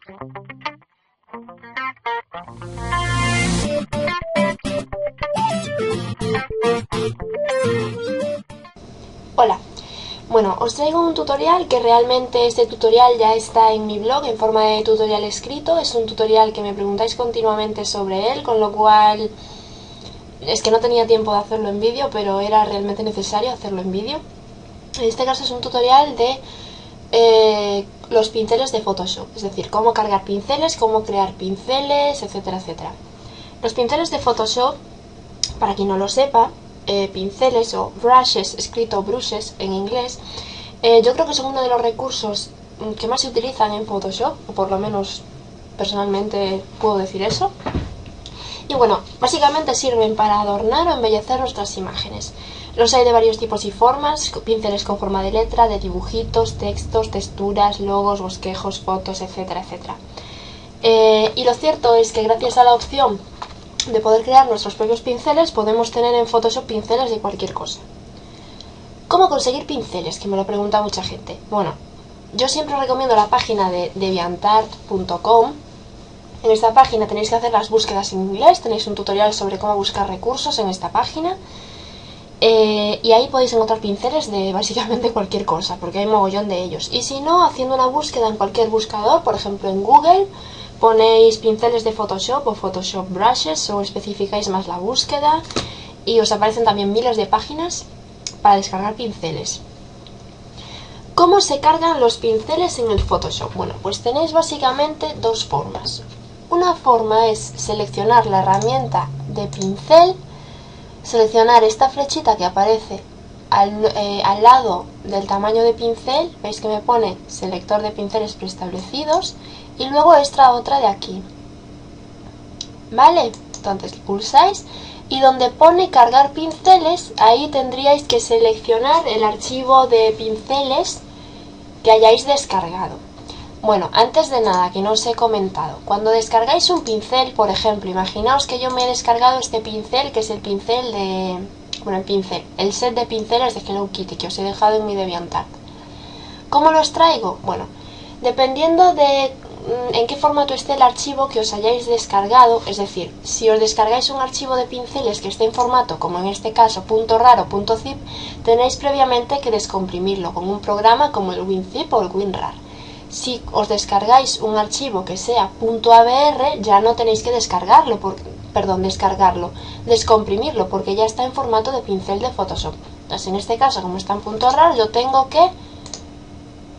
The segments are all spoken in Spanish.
Hola, bueno, os traigo un tutorial que realmente este tutorial ya está en mi blog en forma de tutorial escrito. Es un tutorial que me preguntáis continuamente sobre él, con lo cual es que no tenía tiempo de hacerlo en vídeo, pero era realmente necesario hacerlo en vídeo. En este caso es un tutorial de los pinceles de Photoshop, es decir, cómo cargar pinceles, cómo crear pinceles, etcétera, etcétera. Los pinceles de Photoshop, para quien no lo sepa, pinceles o brushes, escrito brushes en inglés, yo creo que son uno de los recursos que más se utilizan en Photoshop, o por lo menos personalmente puedo decir eso. Y bueno, básicamente sirven para adornar o embellecer nuestras imágenes. Los hay de varios tipos y formas, pinceles con forma de letra, de dibujitos, textos, texturas, logos, bosquejos, fotos, etcétera, etcétera. Y lo cierto es que gracias a la opción de poder crear nuestros propios pinceles, podemos tener en Photoshop pinceles de cualquier cosa. ¿Cómo conseguir pinceles? Que me lo pregunta mucha gente. Bueno, yo siempre recomiendo la página de deviantart.com. En esta página tenéis que hacer las búsquedas en inglés, tenéis un tutorial sobre cómo buscar recursos en esta página. Y ahí podéis encontrar pinceles de básicamente cualquier cosa, porque hay mogollón de ellos. Y si no, haciendo una búsqueda en cualquier buscador, por ejemplo en Google, ponéis pinceles de Photoshop o Photoshop brushes o especificáis más la búsqueda y os aparecen también miles de páginas para descargar pinceles. ¿Cómo se cargan los pinceles en el Photoshop? Bueno, pues tenéis básicamente dos formas. Una forma es seleccionar la herramienta de pincel, seleccionar esta flechita que aparece al lado del tamaño de pincel, veis que me pone selector de pinceles preestablecidos, y luego esta otra de aquí, ¿vale? Entonces pulsáis y donde pone cargar pinceles, ahí tendríais que seleccionar el archivo de pinceles que hayáis descargado. Bueno, antes de nada, que no os he comentado, cuando descargáis un pincel, por ejemplo, imaginaos que yo me he descargado este pincel, que es el pincel de... bueno, el set de pinceles de Hello Kitty, que os he dejado en mi DeviantArt. ¿Cómo lo extraigo? Bueno, dependiendo de en qué formato esté el archivo que os hayáis descargado, es decir, si os descargáis un archivo de pinceles que esté en formato, como en este caso .rar o .zip, tenéis previamente que descomprimirlo con un programa como el WinZip o el WinRAR. Si os descargáis un archivo que sea .avr, ya no tenéis que descomprimirlo, porque ya está en formato de pincel de Photoshop. Entonces, en este caso, como está en .rar, yo tengo que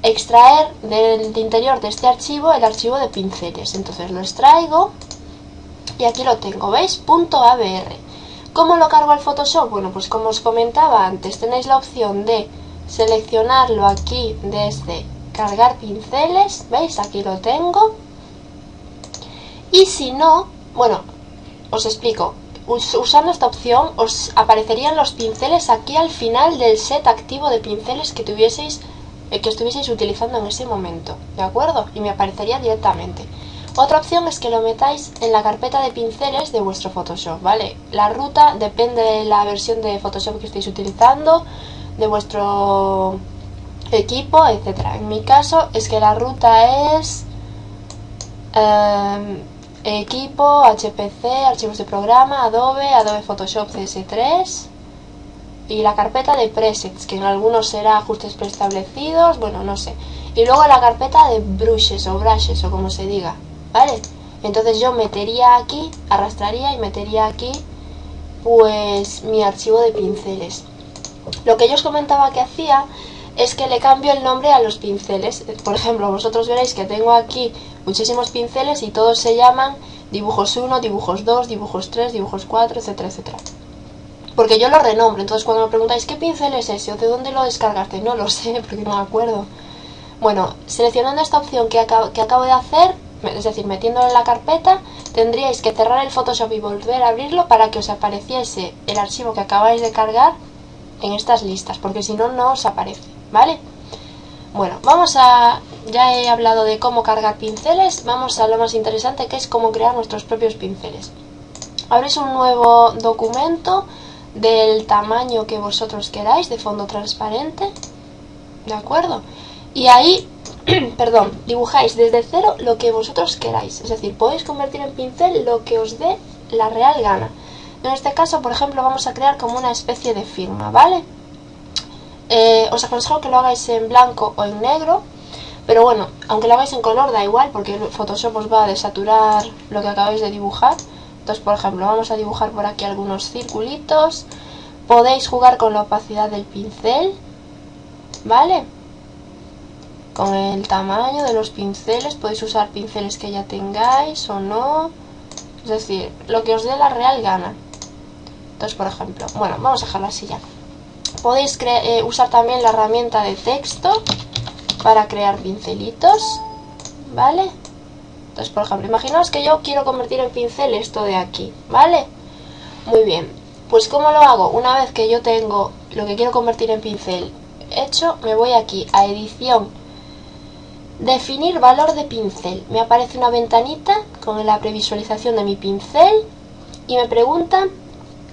extraer del interior de este archivo el archivo de pinceles. Entonces lo extraigo y aquí lo tengo, ¿veis? .avr. ¿Cómo lo cargo al Photoshop? Bueno, pues como os comentaba antes, tenéis la opción de seleccionarlo aquí desde cargar pinceles, ¿veis? Aquí lo tengo. Y si no, bueno, os explico. Usando esta opción os aparecerían los pinceles aquí al final del set activo de pinceles que estuvieseis utilizando en ese momento, ¿de acuerdo? Y me aparecería directamente. Otra opción es que lo metáis en la carpeta de pinceles de vuestro Photoshop, ¿vale? La ruta depende de la versión de Photoshop que estéis utilizando, de vuestro equipo, etcétera. En mi caso es que la ruta es equipo, HPC, archivos de programa, Adobe Photoshop CS3 y la carpeta de presets, que en algunos será ajustes preestablecidos, bueno, no sé. Y luego la carpeta de brushes o como se diga, ¿vale? Entonces yo metería aquí, arrastraría y metería aquí pues mi archivo de pinceles. Lo que yo os comentaba que hacía es que le cambio el nombre a los pinceles. Por ejemplo, vosotros veréis que tengo aquí muchísimos pinceles y todos se llaman dibujos 1, dibujos 2, dibujos 3, dibujos 4, etcétera, etcétera. Porque yo lo renombro. Entonces cuando me preguntáis ¿qué pincel es ese? ¿O de dónde lo descargaste? No lo sé, porque no me acuerdo. Bueno, seleccionando esta opción que acabo de hacer, es decir, metiéndolo en la carpeta, tendríais que cerrar el Photoshop y volver a abrirlo para que os apareciese el archivo que acabáis de cargar en estas listas, porque si no, no os aparece, ¿vale? Bueno, ya he hablado de cómo cargar pinceles, vamos a lo más interesante, que es cómo crear nuestros propios pinceles. Abrís un nuevo documento del tamaño que vosotros queráis, de fondo transparente, ¿de acuerdo? Y ahí perdón, dibujáis desde cero lo que vosotros queráis. Es decir, podéis convertir en pincel lo que os dé la real gana. En este caso, por ejemplo, vamos a crear como una especie de firma, ¿vale? Os aconsejo que lo hagáis en blanco o en negro, pero bueno, aunque lo hagáis en color da igual, porque Photoshop os va a desaturar lo que acabáis de dibujar. Entonces, por ejemplo, vamos a dibujar por aquí algunos circulitos. Podéis jugar con la opacidad del pincel, ¿vale? Con el tamaño de los pinceles, podéis usar pinceles que ya tengáis o no. Es decir, lo que os dé la real gana. Entonces, por ejemplo, bueno, vamos a dejarlo así ya. Podéis usar también la herramienta de texto para crear pincelitos, ¿vale? Entonces, por ejemplo, imaginaos que yo quiero convertir en pincel esto de aquí, ¿vale? Muy bien, pues ¿cómo lo hago? Una vez que yo tengo lo que quiero convertir en pincel hecho, me voy aquí a edición, definir valor de pincel. Me aparece una ventanita con la previsualización de mi pincel y me pregunta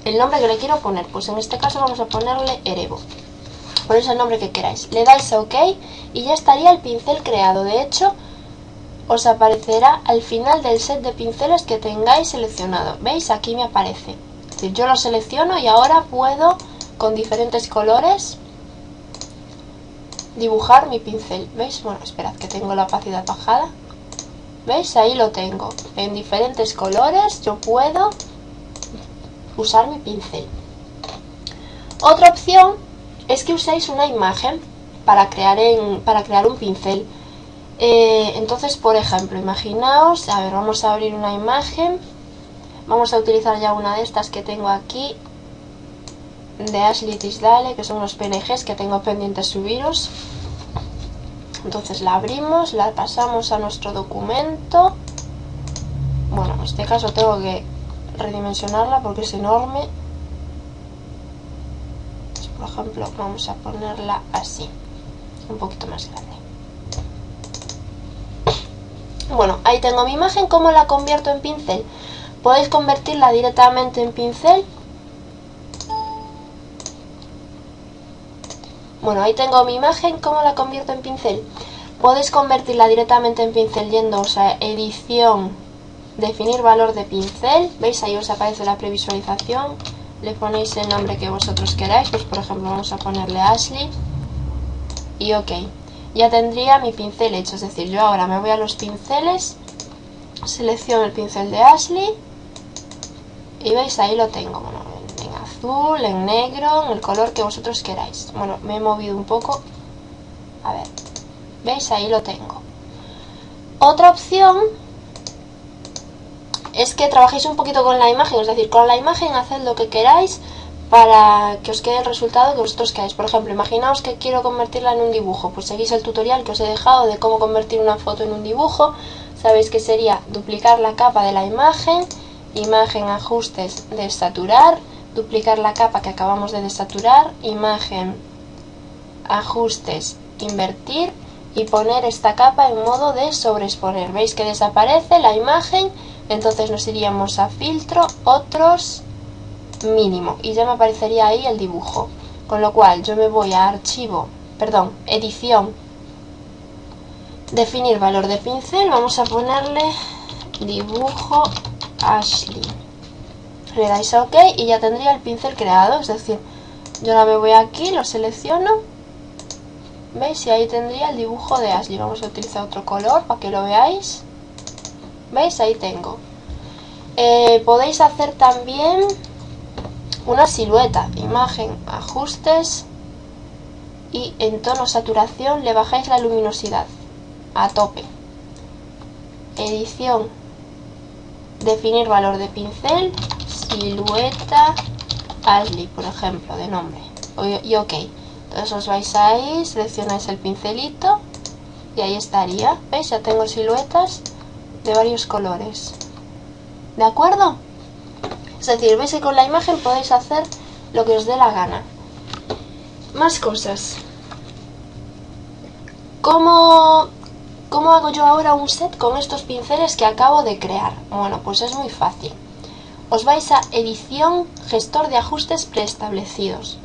el nombre que le quiero poner. Pues en este caso vamos a ponerle Erebo. Ponéis el nombre que queráis. Le dais a OK y ya estaría el pincel creado. De hecho, os aparecerá al final del set de pinceles que tengáis seleccionado. ¿Veis? Aquí me aparece. Es decir, yo lo selecciono y ahora puedo, con diferentes colores, dibujar mi pincel. ¿Veis? Bueno, esperad que tengo la opacidad bajada. ¿Veis? Ahí lo tengo. En diferentes colores yo puedo usar mi pincel. Otra opción es que uséis una imagen para crear un pincel. Entonces, por ejemplo, imaginaos, a ver, vamos a abrir una imagen. Vamos a utilizar ya una de estas que tengo aquí, de Ashley Tisdale, que son los PNGs que tengo pendientes subiros. Entonces la abrimos, la pasamos a nuestro documento. Bueno, en este caso tengo que redimensionarla porque es enorme. Entonces, por ejemplo, vamos a ponerla así, un poquito más grande. Bueno, ahí tengo mi imagen. ¿Cómo la convierto en pincel? Podéis convertirla directamente en pincel. Bueno, ahí tengo mi imagen. ¿Cómo la convierto en pincel? Podéis convertirla directamente en pincel yéndoos a edición, definir valor de pincel. ¿Veis? Ahí os aparece la previsualización. Le ponéis el nombre que vosotros queráis. Pues por ejemplo vamos a ponerle Ashley. Y OK. Ya tendría mi pincel hecho. Es decir, yo ahora me voy a los pinceles, selecciono el pincel de Ashley. Y veis, ahí lo tengo. Bueno, en azul, en negro, en el color que vosotros queráis. Bueno, me he movido un poco. A ver. ¿Veis? Ahí lo tengo. Otra opción es que trabajéis un poquito con la imagen. Es decir, con la imagen haced lo que queráis para que os quede el resultado que vosotros queráis. Por ejemplo, imaginaos que quiero convertirla en un dibujo. Pues seguís el tutorial que os he dejado de cómo convertir una foto en un dibujo. Sabéis que sería duplicar la capa de la imagen, imagen, ajustes, desaturar, duplicar la capa que acabamos de desaturar, imagen, ajustes, invertir y poner esta capa en modo de sobreexponer. Veis que desaparece la imagen, entonces nos iríamos a filtro, otros, mínimo, y ya me aparecería ahí el dibujo. Con lo cual yo me voy a archivo, perdón, edición, definir valor de pincel, vamos a ponerle dibujo Ashley. Le dais a OK y ya tendría el pincel creado. Es decir, yo ahora me voy aquí, lo selecciono. ¿Veis? Y ahí tendría el dibujo de Ashley. Vamos a utilizar otro color para que lo veáis. ¿Veis? Ahí tengo. Podéis hacer también una silueta. Imagen, ajustes y en tono saturación le bajáis la luminosidad a tope. Edición, definir valor de pincel, silueta Ashley, por ejemplo, de nombre, y OK. Entonces os vais ahí, seleccionáis el pincelito y ahí estaría. ¿Veis? Ya tengo siluetas de varios colores. ¿De acuerdo? Es decir, veis que con la imagen podéis hacer lo que os dé la gana. Más cosas. ¿Cómo hago yo ahora un set con estos pinceles que acabo de crear? Bueno, pues es muy fácil. Os vais a edición, gestor de ajustes preestablecidos.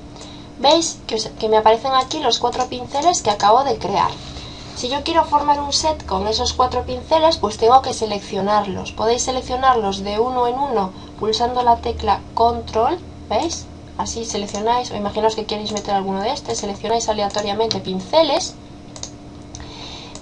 Veis que me aparecen aquí los 4 pinceles que acabo de crear. Si yo quiero formar un set con esos 4 pinceles, pues tengo que seleccionarlos. Podéis seleccionarlos de uno en uno pulsando la tecla Control, ¿veis? Así seleccionáis, o imaginaos que queréis meter alguno de estos, seleccionáis aleatoriamente pinceles.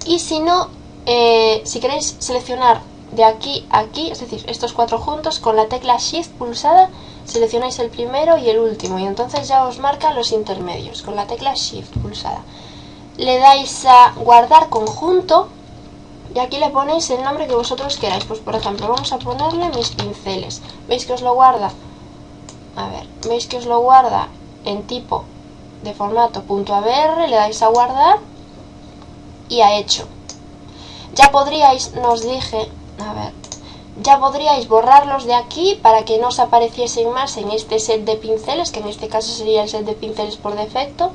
Y si no, si queréis seleccionar de aquí a aquí, es decir, estos 4 juntos, con la tecla Shift pulsada, seleccionáis el primero y el último, y entonces ya os marca los intermedios, con la tecla Shift pulsada. Le dais a guardar conjunto, y aquí le ponéis el nombre que vosotros queráis. Pues por ejemplo, vamos a ponerle mis pinceles. ¿Veis que os lo guarda? A ver, ¿veis que os lo guarda en tipo de formato .abr? Le dais a guardar y a hecho. Ya podríais, nos dije, a ver, ya podríais borrarlos de aquí para que no os apareciesen más en este set de pinceles, que en este caso sería el set de pinceles por defecto.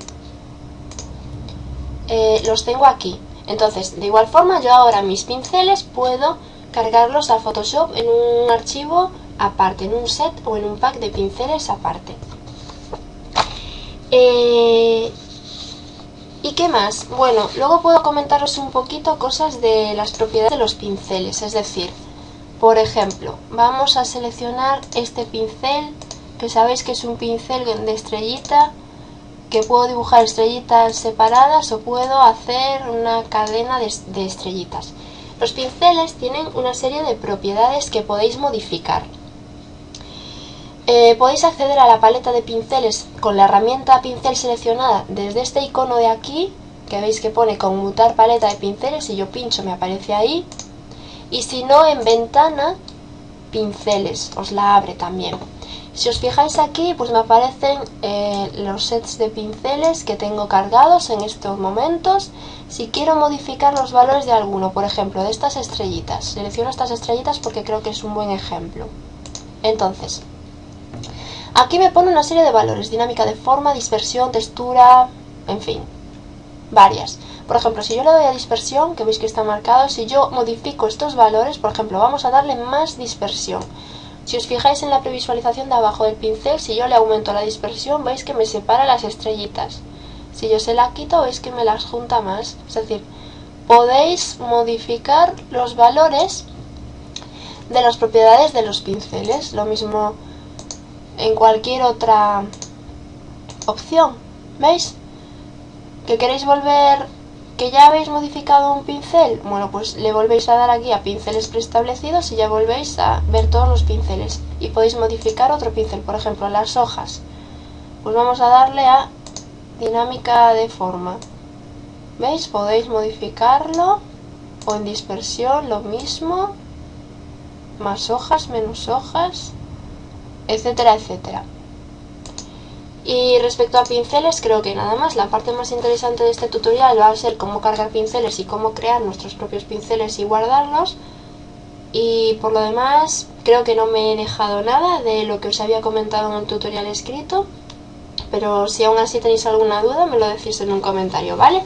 Los tengo aquí. Entonces, de igual forma, yo ahora mis pinceles puedo cargarlos a Photoshop en un archivo aparte, en un set o en un pack de pinceles aparte. ¿Y qué más? Bueno, luego puedo comentaros un poquito cosas de las propiedades de los pinceles. Es decir, por ejemplo, vamos a seleccionar este pincel, que sabéis que es un pincel de estrellita, que puedo dibujar estrellitas separadas o puedo hacer una cadena de estrellitas. Los pinceles tienen una serie de propiedades que podéis modificar. Podéis acceder a la paleta de pinceles con la herramienta pincel seleccionada desde este icono de aquí, que veis que pone conmutar paleta de pinceles, y yo pincho me aparece ahí. Y si no, en ventana pinceles, os la abre también. Si os fijáis aquí, pues me aparecen los sets de pinceles que tengo cargados en estos momentos. Si quiero modificar los valores de alguno, por ejemplo, de estas estrellitas, selecciono estas estrellitas porque creo que es un buen ejemplo. Entonces, aquí me pone una serie de valores: dinámica de forma, dispersión, textura, en fin, varias. Por ejemplo, si yo le doy a dispersión, que veis que está marcado, si yo modifico estos valores, por ejemplo, vamos a darle más dispersión. Si os fijáis en la previsualización de abajo del pincel, si yo le aumento la dispersión, veis que me separa las estrellitas. Si yo se la quito, veis que me las junta más. Es decir, podéis modificar los valores de las propiedades de los pinceles. Lo mismo en cualquier otra opción. ¿Veis? ¿Que queréis volver, que ya habéis modificado un pincel? Bueno, pues le volvéis a dar aquí a pinceles preestablecidos y ya volvéis a ver todos los pinceles. Y podéis modificar otro pincel, por ejemplo, las hojas. Pues vamos a darle a dinámica de forma. ¿Veis? Podéis modificarlo. O en dispersión, lo mismo. Más hojas, menos hojas, etcétera, etcétera. Y respecto a pinceles, creo que nada más. La parte más interesante de este tutorial va a ser cómo cargar pinceles y cómo crear nuestros propios pinceles y guardarlos. Y por lo demás, creo que no me he dejado nada de lo que os había comentado en el tutorial escrito. Pero si aún así tenéis alguna duda, me lo decís en un comentario, ¿vale?